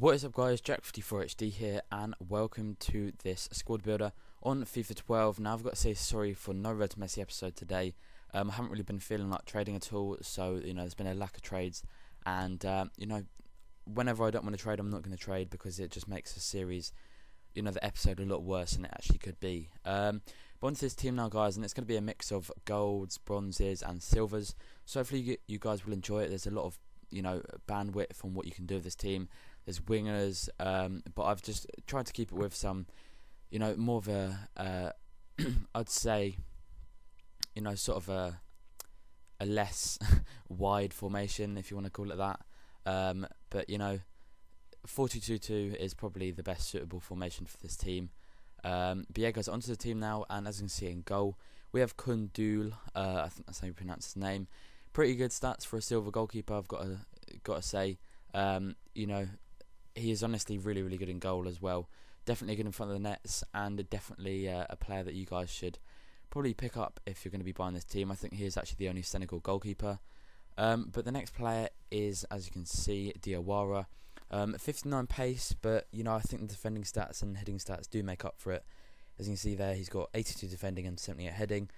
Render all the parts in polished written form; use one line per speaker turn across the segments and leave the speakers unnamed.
What is up guys, Jack54HD here and welcome to this squad builder on FIFA 12. Now I've got to say sorry for no Red Messi episode today. I haven't really been feeling like trading at all, so there's been a lack of trades, and whenever I don't want to trade I'm not going to trade because it just makes the series, the episode a lot worse than it actually could be. But onto this team now guys, and it's going to be a mix of golds, bronzes and silvers, so hopefully you guys will enjoy it. There's a lot of bandwidth on what you can do with this team. There's wingers, but I've just tried to keep it with some, more of a, I'd say, sort of a less wide formation, if you want to call it that. But 4-2-2-2 is probably the best suitable formation for this team. But yeah, guys, onto the team now, and as you can see in goal, we have Kundul. I think that's how you pronounce his name. Pretty good stats for a silver goalkeeper, I've got to say. He is honestly really good in goal as well. Definitely good in front of the nets, and definitely a player that you guys should probably pick up if you're going to be buying this team. I think he is actually the only Senegal goalkeeper. But the next player is, as you can see, Diawara. 59 pace, but I think the defending stats and heading stats do make up for it. As you can see there, he's got 82 defending and 78 heading,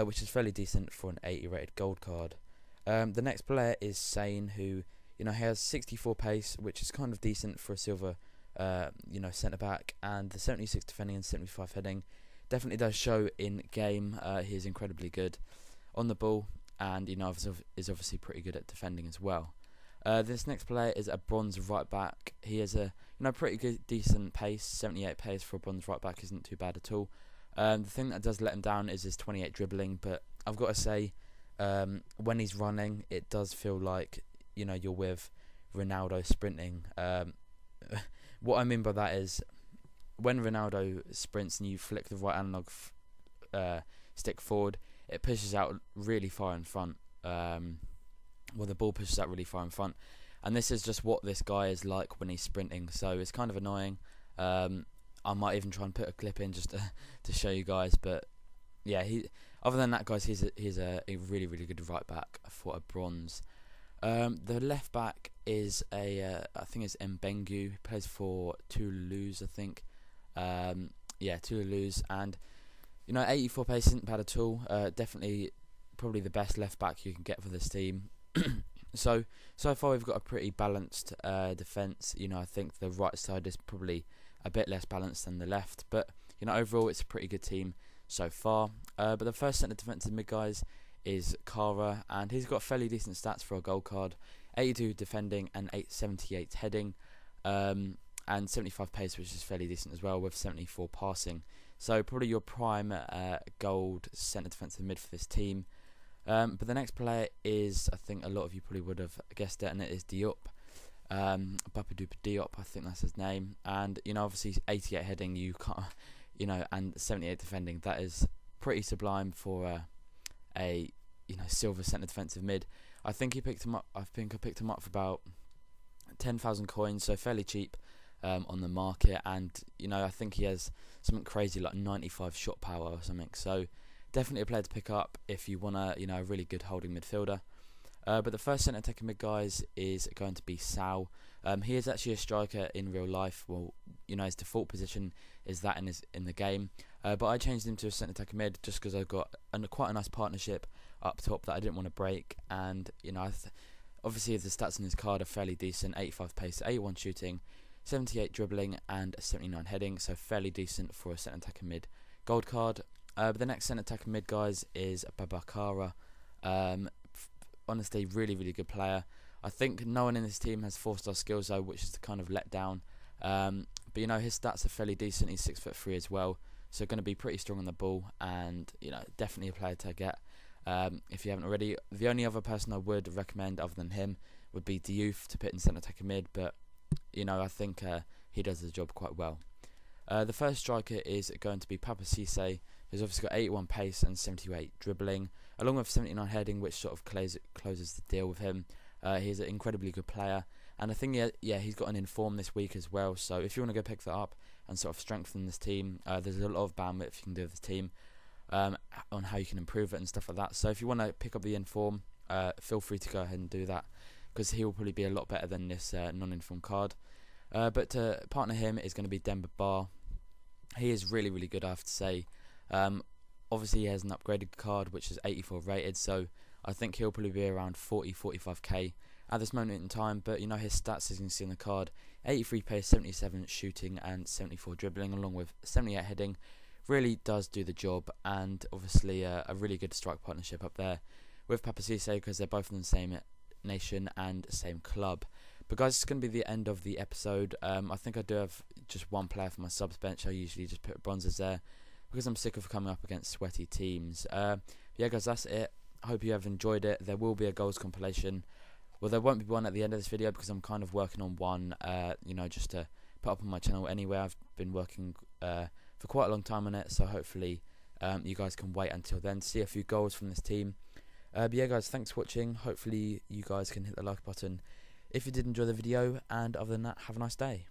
which is fairly decent for an 80 rated gold card. The next player is Sane, who has 64 pace, which is kind of decent for a silver, centre back, and the 76 defending and 75 heading definitely does show in game. He is incredibly good on the ball, and is obviously pretty good at defending as well. This next player is a bronze right back. He has a pretty good, decent pace. 78 pace for a bronze right back isn't too bad at all. The thing that does let him down is his 28 dribbling, but I've got to say, when he's running, it does feel like you're with Ronaldo sprinting. What I mean by that is when Ronaldo sprints and you flick the right analog stick forward, it pushes out really far in front. The ball pushes out really far in front, and this is just what this guy is like when he's sprinting, so it's kind of annoying. I might even try and put a clip in just to show you guys, but yeah, other than that guys, he's a really good right back for a bronze. The left back is I think it's Mbengu. He plays for Toulouse, I think. Toulouse, and 84 pace isn't bad at all. Definitely, probably the best left back you can get for this team. So far we've got a pretty balanced defence. I think the right side is probably a bit less balanced than the left, but overall it's a pretty good team so far. But the first centre defensive mid guys is Kara, and he's got fairly decent stats for a gold card. 82 defending and 78 heading, and 75 pace, which is fairly decent as well, with 74 passing. So probably your prime gold centre defensive mid for this team. But the next player is, I think a lot of you probably would have guessed it, and it is Diop. Bapadoop Diop, I think that's his name. And obviously 88 heading, you can't, and 78 defending. That is pretty sublime for a silver centre defensive mid. I think I picked him up for about 10,000 coins, so fairly cheap on the market. And I think he has something crazy like 95 shot power or something. So definitely a player to pick up if you want a really good holding midfielder. But the first centre attacking mid guys is going to be Sal. He is actually a striker in real life. Well, his default position is that in the game. But I changed him to a centre attacking mid just because I've got quite a nice partnership up top that I didn't want to break. And obviously the stats on his card are fairly decent: 85 pace, 81 shooting, 78 dribbling, and 79 heading. So fairly decent for a centre attacking mid gold card. But the next centre attacking mid guys is Babakara. Honestly, really good player. I think no one in this team has 4-star skills though, which is the kind of let down. But his stats are fairly decent. He's 6'3" as well, so going to be pretty strong on the ball, and definitely a player to get if you haven't already. The only other person I would recommend other than him would be Diouf to put in centre attacking mid, but I think he does the job quite well. The first striker is going to be Papa Cisse, who's obviously got 81 pace and 78 dribbling, along with 79 heading, which sort of closes the deal with him. He's an incredibly good player, and I think he's got an inform this week as well. So if you want to go pick that up and sort of strengthen this team, there's a lot of bandwidth you can do with this team on how you can improve it and stuff like that. So if you want to pick up the inform, feel free to go ahead and do that, because he will probably be a lot better than this non-inform card. But to partner him is going to be Demba Ba. He is really, really good, I have to say. Obviously, he has an upgraded card, which is 84 rated, so I think he'll probably be around 40-45k at this moment in time. But you know, his stats, as you can see on the card: 83 pace, 77 shooting, and 74 dribbling, along with 78 heading. Really does do the job, and obviously a really good strike partnership up there with Papa Cisse, because they're both in the same nation and same club. But guys, it's going to be the end of the episode. I think I do have just one player for my subs bench. I usually just put bronzes there because I'm sick of coming up against sweaty teams. Yeah guys, that's it. I hope you have enjoyed it. There will be a goals compilation. Well, there won't be one at the end of this video because I'm kind of working on one, you know, just to put up on my channel anyway. I've been working for quite a long time on it, so hopefully you guys can wait until then to see a few goals from this team. But yeah guys, thanks for watching. Hopefully you guys can hit the like button if you did enjoy the video, and other than that, have a nice day.